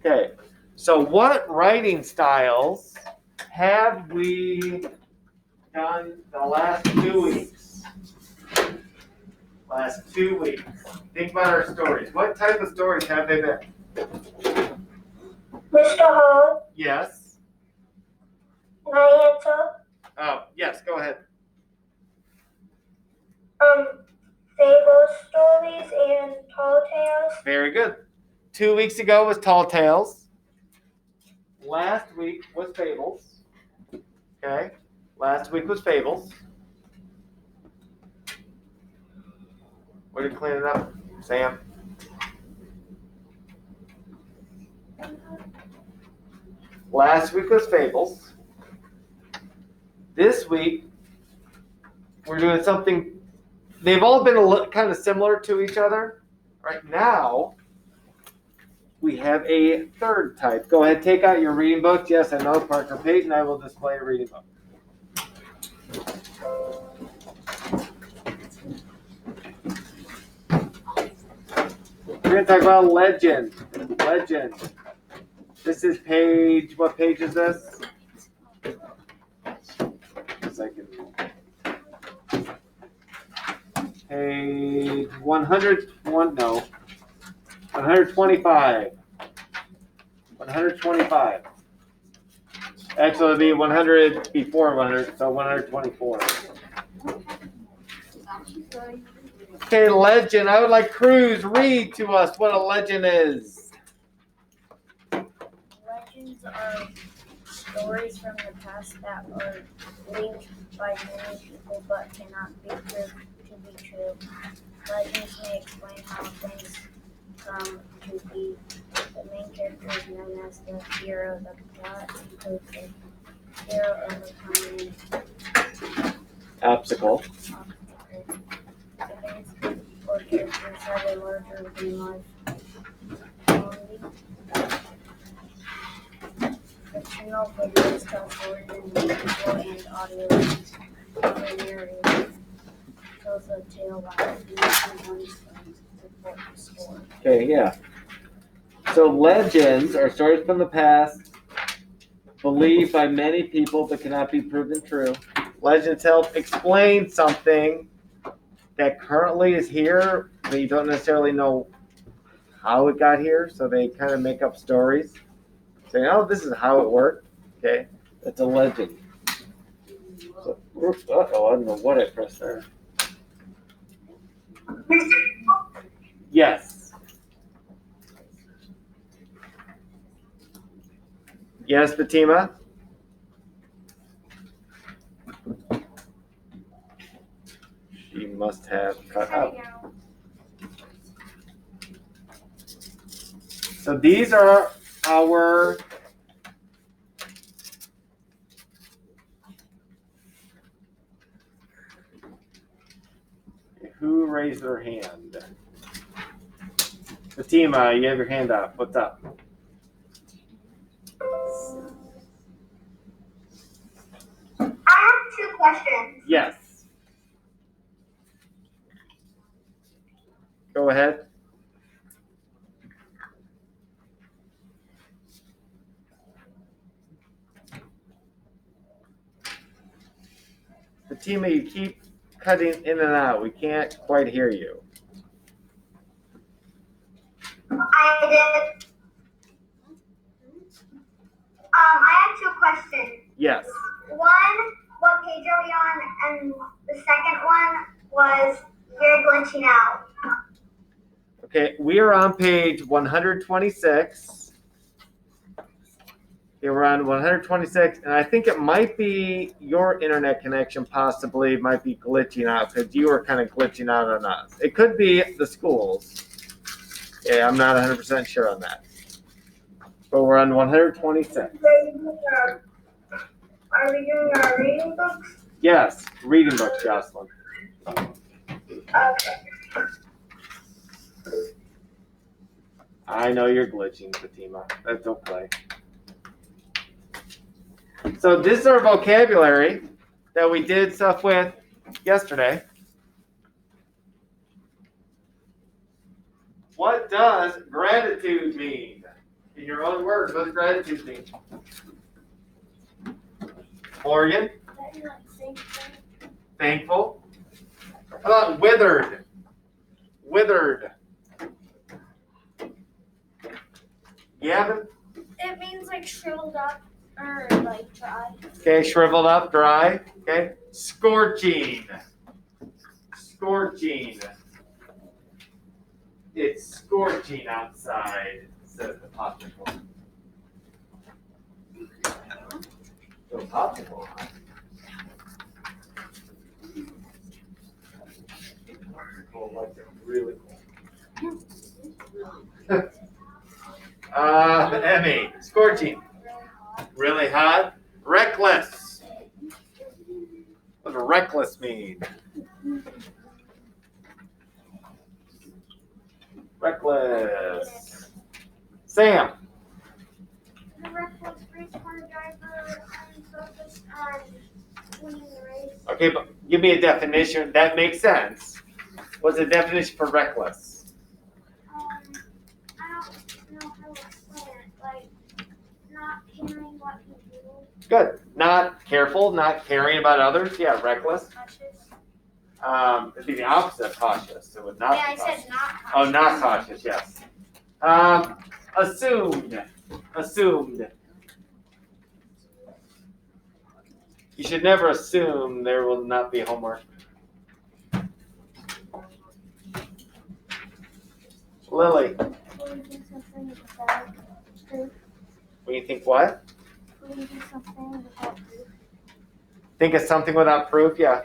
Okay, so what writing styles have we done the last 2 weeks? Last 2 weeks. Think about our stories. What type of stories have they been? Mr. Hall, Yes. can I answer? Oh, yes, go ahead. Fable stories and tall tales. Very good. 2 weeks ago was Tall Tales. Last week was Fables. Okay. Last week was Fables. Way to clean it up, Sam. Last week was Fables. This week, we're doing something. They've all been kind of similar to each other. Right now, we have a third type. Go ahead, take out your reading books. Yes, I know, Parker Payton. I will display a reading book. We're going to talk about legend. Legend. This is page, what page is this? Page 101, no. 125. 125. Actually, it'll be 100 before 100, so 124. Okay, legend. I would like Cruz read to us what a legend is. Legends are stories from the past that are believed by many people but cannot be proved to be true. Legends may explain how things come to be. The main character is known as the hero. The plot includes the hero overcoming Obstacle. Events or characters have a larger than life quality. Fictional figures tell stories in visual and audio narrative. Tells a tale by using one stone to support the story. Okay, yeah. So legends are stories from the past, believed by many people but cannot be proven true. Legends help explain something that currently is here, but you don't necessarily know how it got here, so they kind of make up stories. Saying, oh, this is how it worked. Okay, that's a legend. So, uh-oh, I don't know what I pressed there. Yes. Yes, Fatima? She must have cut up. So these are our who raised their hand? Fatima, you have your hand up. What's up? I have 2 questions. Yes. Go ahead. Fatima, you keep cutting in and out. We can't quite hear you. I did. I have 2 questions. Yes. One, what page are we on? And the second one was, you're glitching out. Okay, we are on page 126. Okay, we're on 126, and I think it might be your internet connection possibly might be glitching out because you were kind of glitching out on us. It could be the schools. Yeah, I'm not 100% sure on that. But we're on 126. Are we doing our reading books? Yes, reading books, Jocelyn. Okay. I know you're glitching, Fatima. That's okay. So this is our vocabulary that we did stuff with yesterday. What does gratitude mean? Can you your own words, what's gratitude mean? Morgan? Thankful. How about withered? Withered. Gavin? It means like shriveled up or like dry. Okay, shriveled up, dry. Okay. Scorching. Scorching. It's scorching outside, says the popsicle. So popsicle, huh? Popsicle like it really cold. Emmy, scorching. Really hot. Reckless. What does reckless mean? Reckless. Sam. The reckless race car driver focused on winning the race. Okay, but give me a definition. That makes sense. What's the definition for reckless? I don't know how to explain it. Like, not caring what people do. Good. Not careful, not caring about others. Yeah, reckless. It'd be the opposite of cautious. It would not Yeah, be I cautious. said not. Oh, not cautious, yes. Assumed. Assumed. You should never assume there will not be homework. Lily, Believing something without proof. when you think what? Believing something without proof. Think of something without proof, yeah.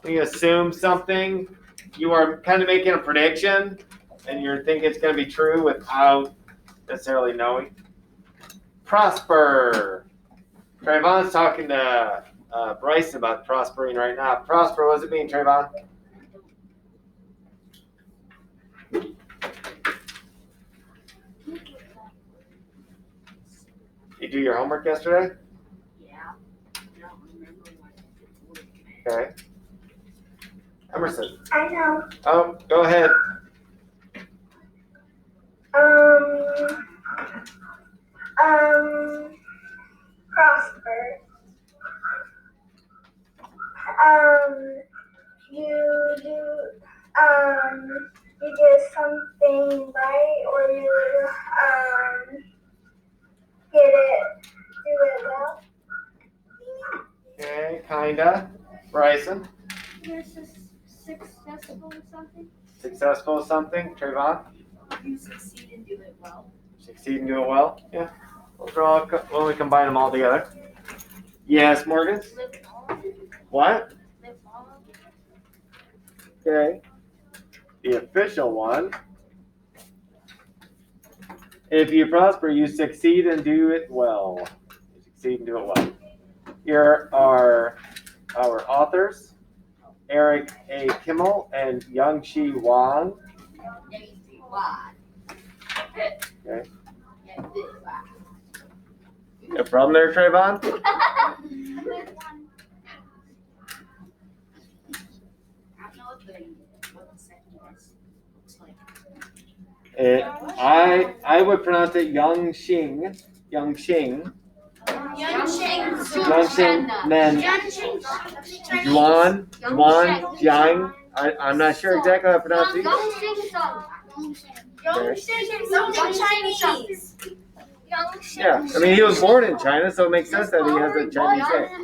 When you assume something, you are kind of making a prediction, and you're thinking it's going to be true without necessarily knowing. Prosper. Trayvon's talking to Bryce about prospering right now. Prosper, what does it mean, Trayvon? You do your homework yesterday? Yeah. I don't remember what it was. Okay. Emerson. I know. Oh, go ahead. Prosper. You do something right, or you do it well. Okay, kinda. Bryson. You're successful or something. Successful at something. Trayvon. You succeed and do it well. Succeed and do it well. Yeah. When we combine them all together. Yes, Morgan. Live long. What? Live long. Okay. The official one. If you prosper, you succeed and do it well. You succeed and do it well. Here are our authors, Eric A. Kimmel and Young-Shi Wang. Okay. No problem there, Trayvon? I don't know what the second S looks like. I would pronounce it Young-Shing. Young-Shing. Young-Shing, then Juan, Jiang. I'm not sure exactly how to pronounce it. Yeah, I mean, he was born in China, so it makes sense that he has a Chinese name.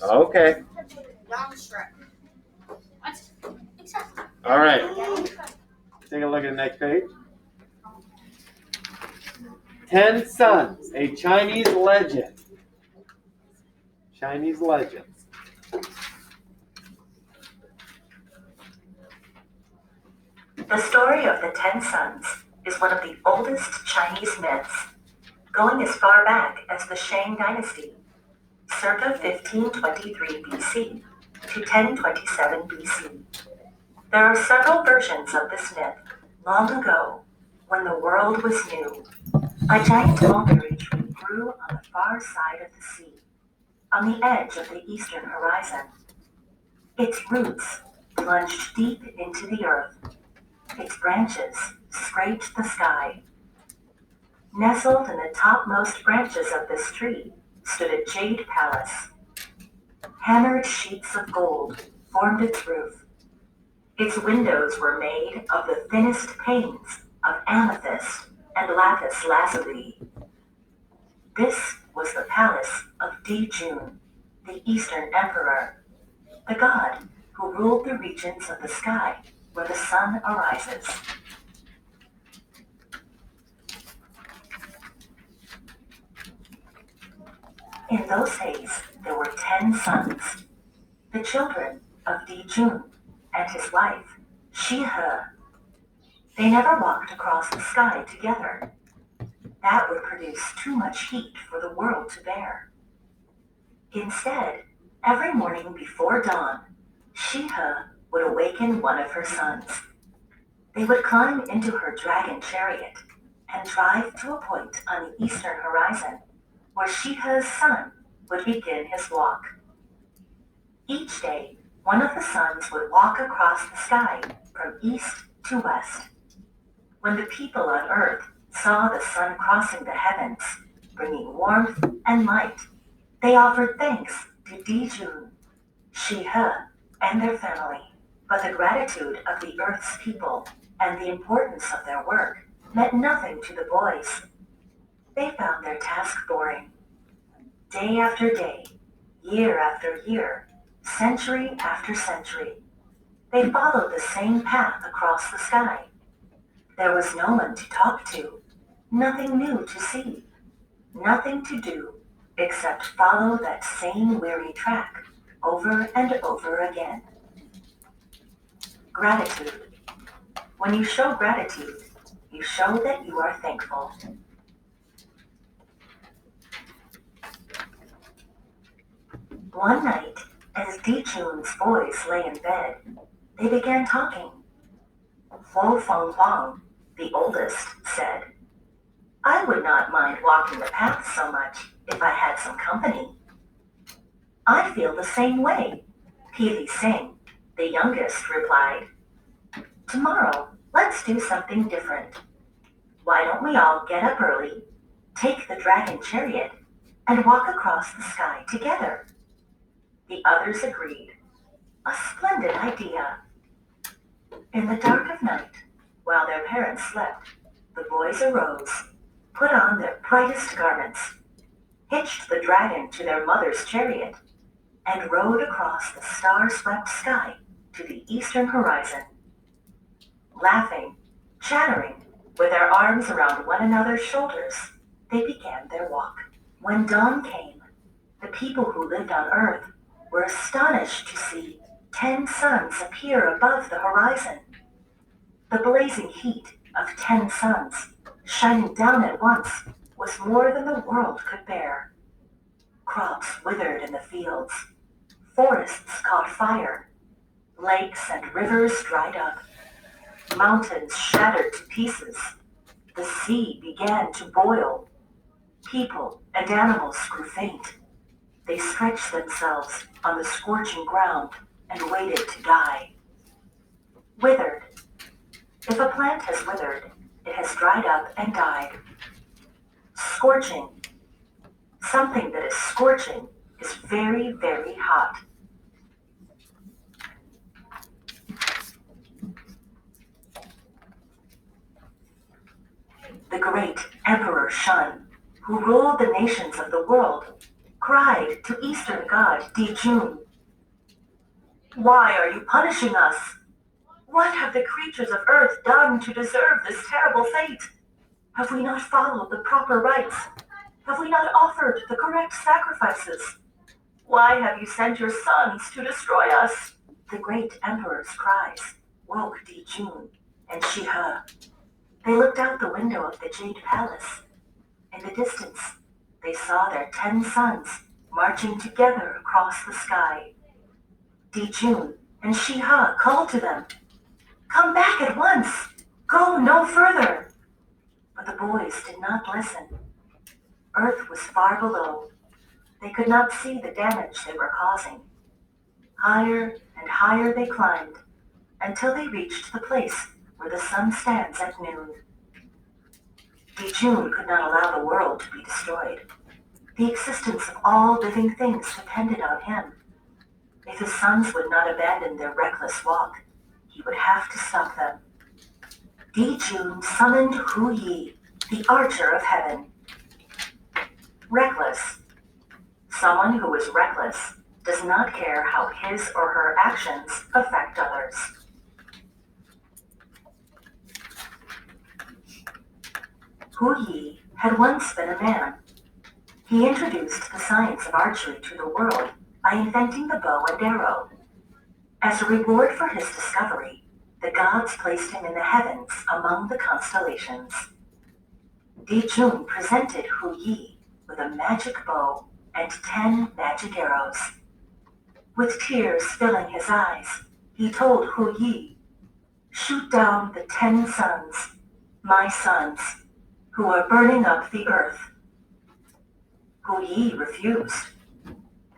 Okay. All right. Take a look at the next page. 10 Sons, a Chinese legend. Chinese legends. The story of the 10 Sons is one of the oldest Chinese myths, going as far back as the Shang Dynasty, circa 1523 BC to 1027 BC. There are several versions of this myth. Long ago, when the world was new, a giant mulberry tree grew on the far side of the sea, on the edge of the eastern horizon. Its roots plunged deep into the earth, Its branches scraped the sky. Nestled in the topmost branches of this tree stood a jade palace. Hammered sheets of gold formed its roof. Its windows were made of the thinnest panes of amethyst and lapis lazuli. This was the palace of Di-Jun, the Eastern Emperor, the god who ruled the regions of the sky where the sun arises. In those days, there were 10 sons, the children of Di-Jun and his wife, Shi-He. They never walked across the sky together. That would produce too much heat for the world to bear. Instead, every morning before dawn, Shi-He would awaken one of her sons. They would climb into her dragon chariot and drive to a point on the eastern horizon where Shi-He's son would begin his walk. Each day, one of the sons would walk across the sky from east to west. When the people on earth saw the sun crossing the heavens, bringing warmth and light, they offered thanks to Di-Jun, Shi-He, and their family. But the gratitude of the earth's people and the importance of their work meant nothing to the boys. They found their task boring. Day after day, year after year, century after century, they followed the same path across the sky. There was no one to talk to, nothing new to see, nothing to do except follow that same weary track over and over again. Gratitude. When you show gratitude, you show that you are thankful. One night, as Di-Jun's boys lay in bed, they began talking. Huo Fenghuang, the oldest, said, "I would not mind walking the path so much if I had some company." "I feel the same way," Pili Singh, the youngest, replied. "Tomorrow, let's do something different. Why don't we all get up early, take the dragon chariot, and walk across the sky together?" The others agreed. A splendid idea. In the dark of night, while their parents slept, the boys arose, put on their brightest garments, hitched the dragon to their mother's chariot, and rode across the star-swept sky to the eastern horizon. Laughing, chattering, with their arms around one another's shoulders, they began their walk. When dawn came, the people who lived on Earth were astonished to see 10 suns appear above the horizon. The blazing heat of 10 suns, shining down at once, was more than the world could bear. Crops withered in the fields, forests caught fire, lakes and rivers dried up, mountains shattered to pieces, the sea began to boil, people and animals grew faint. They stretched themselves on the scorching ground and waited to die. Withered. If a plant has withered, it has dried up and died. Scorching. Something that is scorching is very, very hot. The great Emperor Shun, who ruled the nations of the world, cried to Eastern god Di-Jun, "Why are you punishing us? What have the creatures of Earth done to deserve this terrible fate? Have we not followed the proper rites? Have we not offered the correct sacrifices? Why have you sent your sons to destroy us?" The great Emperor's cries woke Di-Jun and Shi-He. They looked out the window of the Jade Palace. In the distance, they saw their 10 sons marching together across the sky. Di-Jun and Shi-He called to them, "Come back at once! Go no further!" But the boys did not listen. Earth was far below. They could not see the damage they were causing. Higher and higher they climbed, until they reached the place where where the sun stands at noon. June could not allow the world to be destroyed. The existence of all living things depended on him. If his sons would not abandon their reckless walk, he would have to stop them. June summoned Hu Yi, the archer of heaven. Reckless. Someone who is reckless does not care how his or her actions affect others. Hu Yi had once been a man. He introduced the science of archery to the world by inventing the bow and arrow. As a reward for his discovery, the gods placed him in the heavens among the constellations. Jun presented Hu Yi with a magic bow and 10 magic arrows. With tears filling his eyes, he told Hu Yi, "Shoot down the 10 suns, my sons, who are burning up the earth." Hu Yi refused.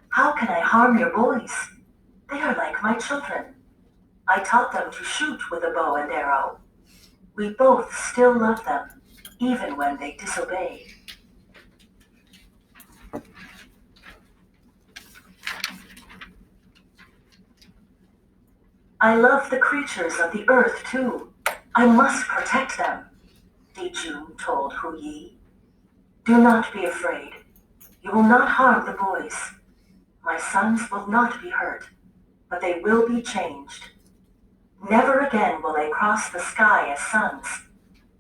"How can I harm your boys? They are like my children. I taught them to shoot with a bow and arrow. We both still love them, even when they disobey." "I love the creatures of the earth too. I must protect them," Jun told Hu Yi. "Do not be afraid. You will not harm the boys. My sons will not be hurt, but they will be changed. Never again will they cross the sky as sons.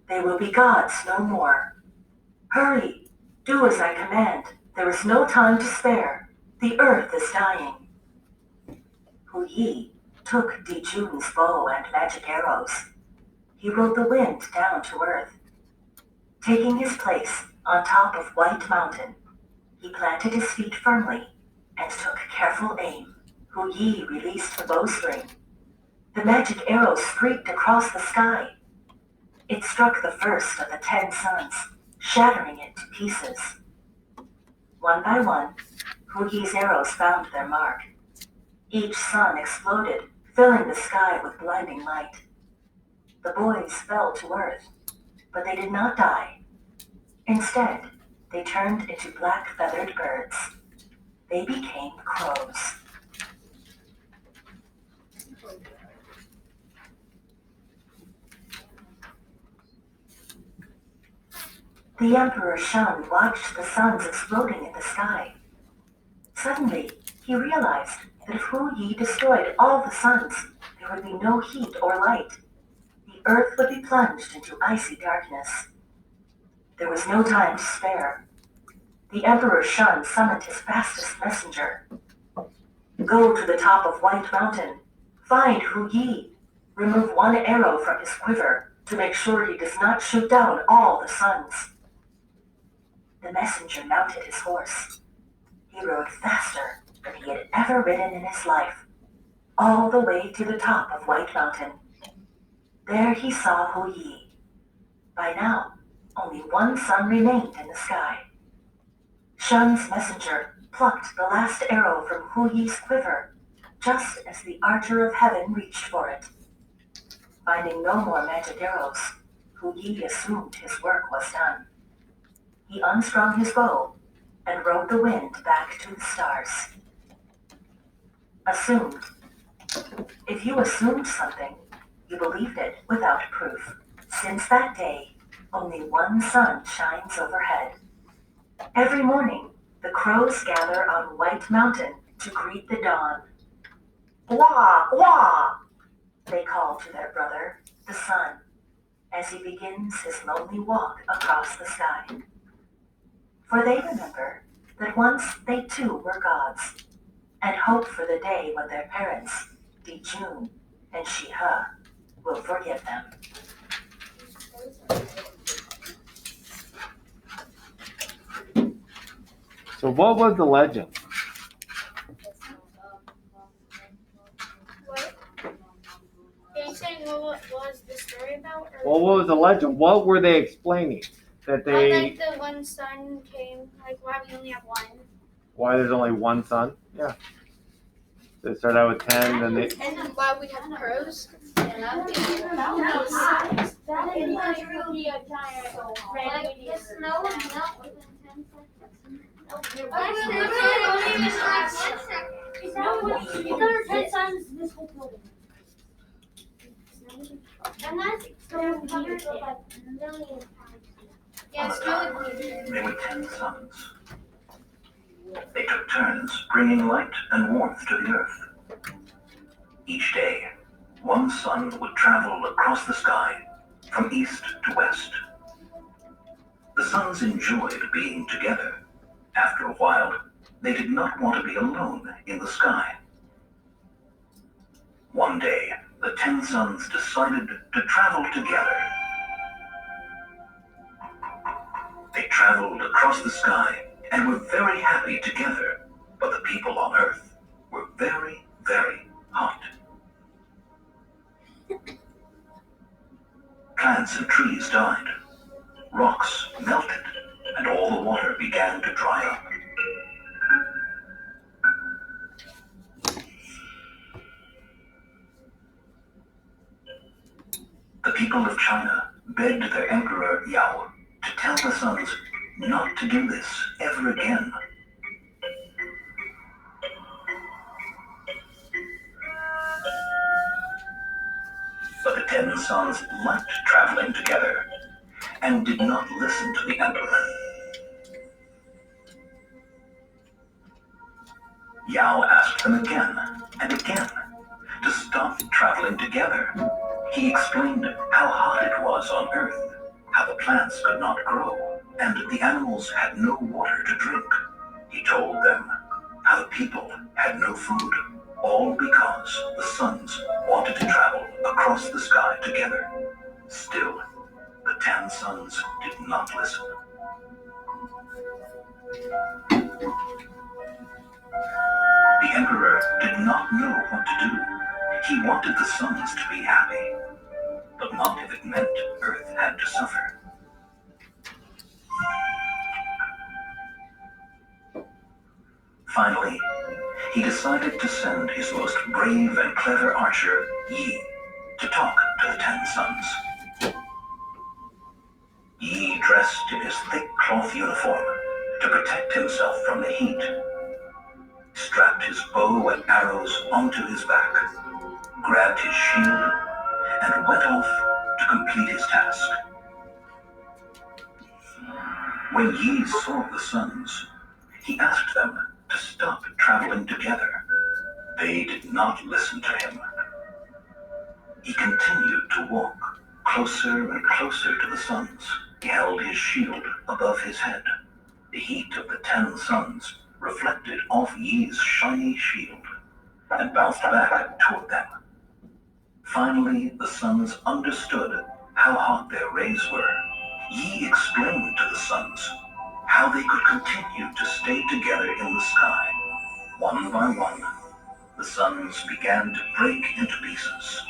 They will be gods no more. Hurry, do as I command. There is no time to spare. The earth is dying." Hu Yi took Jun's bow and magic arrows. He rode the wind down to earth. Taking his place on top of White Mountain, he planted his feet firmly and took careful aim. Hu Yi released the bowstring. The magic arrow streaked across the sky. It struck the first of the 10 suns, shattering it to pieces. One by one, Hu Yi's arrows found their mark. Each sun exploded, filling the sky with blinding light. The boys fell to earth, but they did not die. Instead, they turned into black feathered birds. They became crows. The Emperor Shun watched the suns exploding in the sky. Suddenly, he realized that if Hu Yi destroyed all the suns, there would be no heat or light. The earth would be plunged into icy darkness. There was no time to spare. The Emperor Shun summoned his fastest messenger. "Go to the top of White Mountain. Find Hu Yi. Remove one arrow from his quiver to make sure he does not shoot down all the suns." The messenger mounted his horse. He rode faster than he had ever ridden in his life, all the way to the top of White Mountain. There he saw Hu Yi. By now, only one sun remained in the sky. Shun's messenger plucked the last arrow from Hu Yi's quiver, just as the archer of heaven reached for it. Finding no more magic arrows, Hu Yi assumed his work was done. He unstrung his bow and rode the wind back to the stars. Assumed. If you assumed something, you believed it without proof. Since that day, only one sun shines overhead. Every morning, the crows gather on White Mountain to greet the dawn. "Wah, wah!" they call to their brother, the sun, as he begins his lonely walk across the sky. For they remember that once they too were gods, and hope for the day when their parents, Jun and Shihe, will forgive them. So what was the legend? What? Are you saying what was the story about? Or Well, what was the legend? What were they explaining? That Oh, they, like the one sun came, like why we only have one. why there's only one sun? Yeah. They start out with 10, then they, And then why we have crows. through the giant red meteor. The snow would melt within 10 seconds. It's under 10 times this whole building. And that's still covered with like millions of times. Yeah, On it's the really tower, weird. there were 10 suns. They took turns bringing light and warmth to the earth. Each day, one sun would travel across the sky from east to west. The suns enjoyed being together. After a while, they did not want to be alone in the sky. One day, the 10 suns decided to travel together. They traveled across the sky and were very happy together, but the people on Earth were very, very hot. Plants and trees died. Rocks melted, and all the water began to dry up. The people of China begged their emperor Yao to tell the suns not to do this ever again. But the 10 suns liked traveling together and did not listen to the emperor. Yao asked them again and again to stop traveling together. He explained how hot it was on Earth, how the plants could not grow, and the animals had no water to drink. He told them how the people had no food, all because the suns wanted to travel across the sky together. Still, the 10 suns did not listen. The emperor did not know what to do. He wanted the suns to be happy, but not if it meant Earth had to suffer. Finally, he decided to send his most brave and clever archer, Yi, to talk to the 10 suns. Yi dressed in his thick cloth uniform to protect himself from the heat, strapped his bow and arrows onto his back, grabbed his shield, and went off to complete his task. When Yi saw the suns, he asked them to stop traveling together. They did not listen to him. He continued to walk closer and closer to the suns. He held his shield above his head. The heat of the 10 suns reflected off Yi's shiny shield and bounced back toward them. Finally, the suns understood how hot their rays were. Yi explained to the suns how they could continue to stay together in the sky. One by one, the suns began to break into pieces.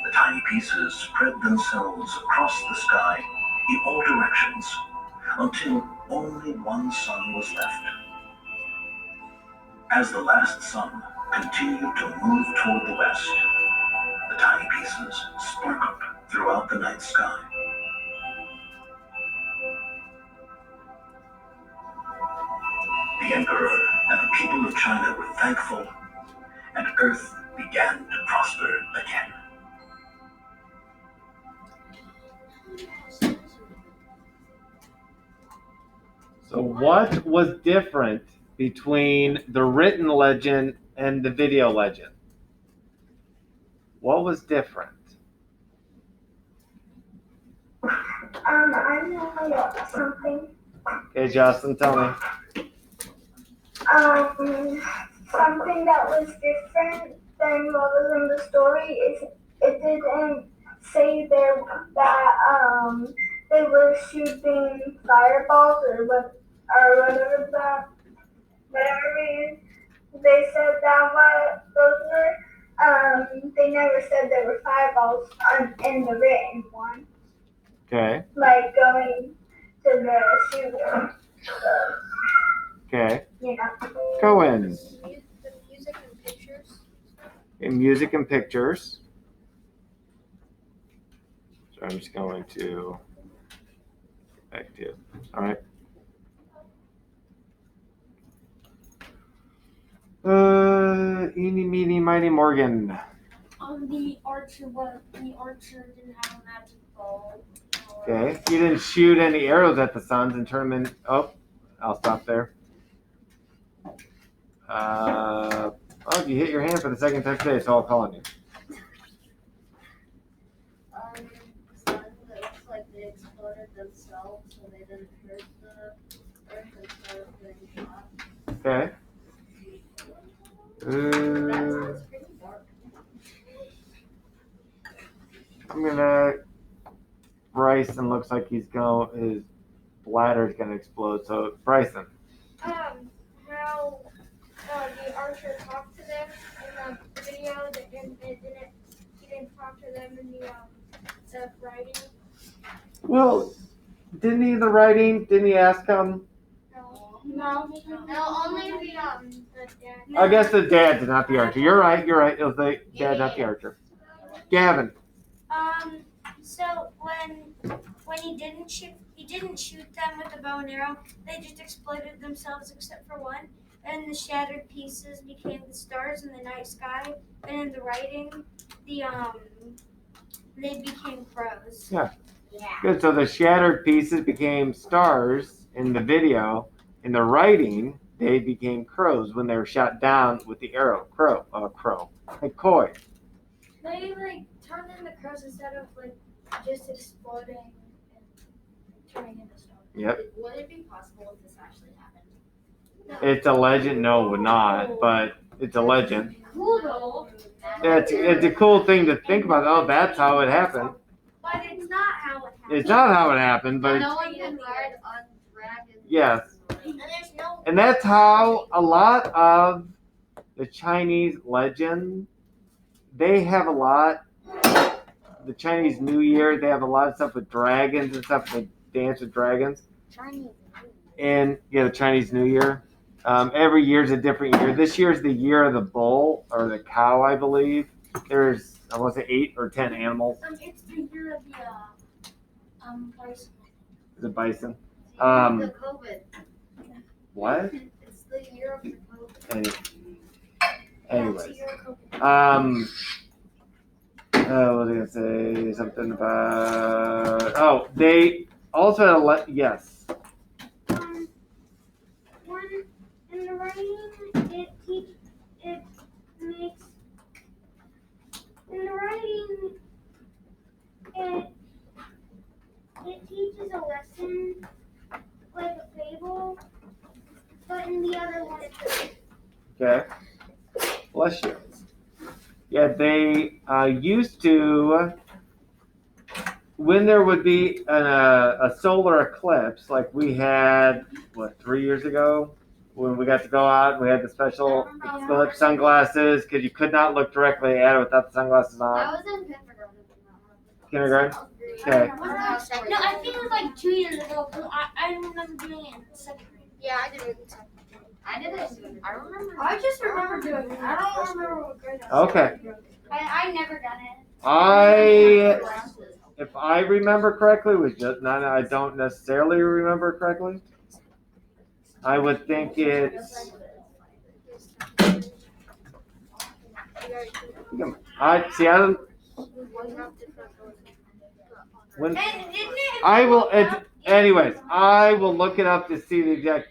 The tiny pieces spread themselves across the sky in all directions until only one sun was left. As the last sun continued to move toward the west, the tiny pieces sparkled throughout the night sky. The emperor and the people of China were thankful, and Earth began to prosper again. So what was different between the written legend and the video legend? What was different? I know something. Okay, Justin, tell me. Something that was different than what was in the story is it didn't say there that they were shooting fireballs or whatever they said that what those were. They never said there were fireballs in the written one. Okay. Like going to the shooter. Okay. You know. Go in. The music and pictures. In music and pictures. So I'm just going to back to you. All right. Eeny, meeny, miny, Morgan. The archer didn't have a magic bow. Okay. You didn't shoot any arrows at the suns and turn them in. Oh, I'll stop there. You hit your hand for the second time today, so I'll call on you. Sun that looks like they exploded themselves, so they didn't hurt the earth instead of getting shot. Okay. That sounds pretty dark. I'm gonna. Bryson looks like his bladder's gonna explode. So Bryson. How the archer talked to them in the video, he didn't talk to them in the writing. Well, didn't he in the writing? Didn't he ask him? No, only the dad. I guess the dad did, not the archer. You're right. It was the dad, not the archer. Gavin. So when he didn't shoot them with a bow and arrow, they just exploded themselves except for one. And the shattered pieces became the stars in the night sky. And in the writing, they became crows. Yeah. Good. So the shattered pieces became stars in the video. In the writing, they became crows when they were shot down with the arrow. Crow. Hey, Coy. They turned into crows instead of just exploding and turning into stone. Yep. Would it be possible if this actually happened? It's a legend. No, it would not. But it's a legend. Cool though. Yeah, it's a cool thing to think about. Oh, that's how it happened. But it's not how it happened. It's not how it happened, but No one can ride on dragons. yes. And there's no And that's how a lot of the Chinese legend, they have a lot. The Chinese New Year, they have a lot of stuff with dragons and stuff. They dance with dragons. Chinese. And yeah, the Chinese New Year. Every year's a different year. This year's the year of the bull or the cow, I believe. There's, I want to say 8 or 10 animals. It's the year of the bison. The bison. The COVID. What? It's the year of the COVID. Anyways. What was I gonna say? Something about. Oh, they also had yes. When in the writing, it makes in the writing it teaches a lesson like a fable, but in the other one it doesn't. Okay. Bless you. Yeah, they used to, when there would be a solar eclipse, like we had, 3 years ago, when we got to go out and we had the special eclipse sunglasses, because you could not look directly at it without the sunglasses I on. was in kindergarten. Kindergarten? Okay. No, I think it was 2 years ago. Cause I remember doing it in second grade. Yeah, I did it in second grade. I did it. I remember. I just remember doing it. I don't remember what grade I was. Okay. I never done it. If I remember correctly, which I don't necessarily remember correctly, I would think it's. I don't. When I will. Anyways, I will look it up to see the exact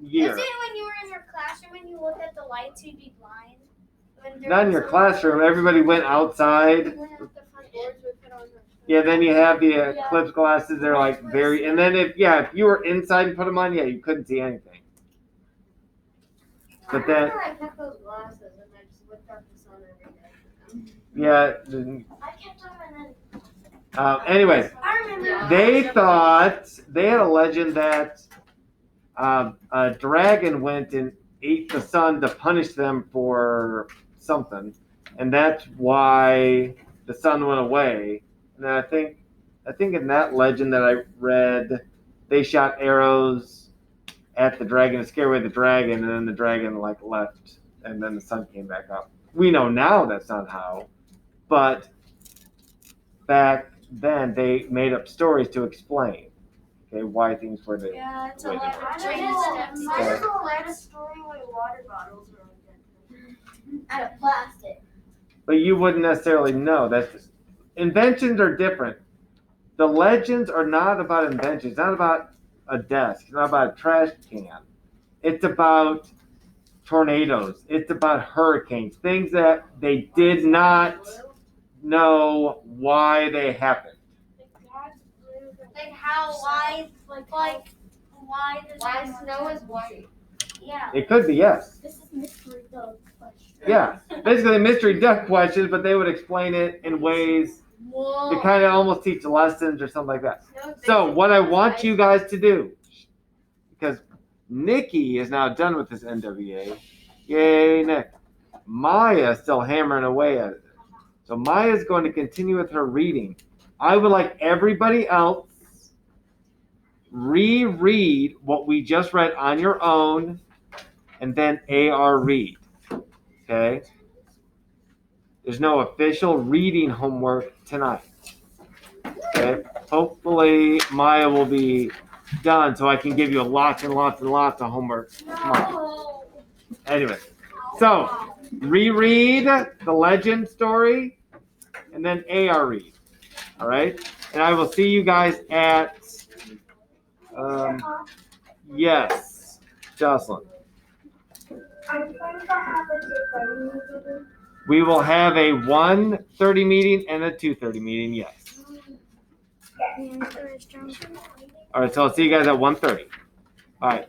year. Is it when you were in your classroom and you looked at the lights, you'd be blind? Not in your classroom. Everybody went outside. Yeah, then you have the eclipse glasses. They're very. And then if you were inside and put them on, you couldn't see anything. But then. I kept those glasses and I just looked at the sun every day. Yeah. I kept them and then. Anyways, I remember. they thought they had a legend that a dragon went and ate the sun to punish them for something, and that's why the sun went away. And I think in that legend that I read, they shot arrows at the dragon to scare away the dragon, and then the dragon left, and then the sun came back up. We know now that's not how, but back then they made up stories to explain. Okay, why things were they. Yeah, it's a Wait. lot of Might change as steps. well write a story where water bottles are invented. Out of plastic. But you wouldn't necessarily know. Inventions are different. The legends are not about inventions. It's not about a desk. It's not about a trash can. It's about tornadoes. It's about hurricanes. Things that they did not know why they happened. Like how Why does snow is white. Yeah. It could be, yes. This is mystery dog question. Yeah. Basically mystery duck questions, but they would explain it in ways Whoa. to kind of almost teach lessons or something like that. So what I want you guys to do, because Nikki is now done with this NWA. Yay, Nick. Maya's still hammering away at it. So Maya's going to continue with her reading. I would like everybody else reread what we just read on your own and then AR read. Okay? There's no official reading homework tonight. Okay? Hopefully Maya will be done so I can give you lots and lots and lots of homework tomorrow. Anyway, so reread the legend story and then AR read. All right? And I will see you guys at yes, Jocelyn. I'm going to have a 2:30 meeting. We will have a 1:30 meeting and a 2:30 meeting, yes. All right, so I'll see you guys at 1:30. All right.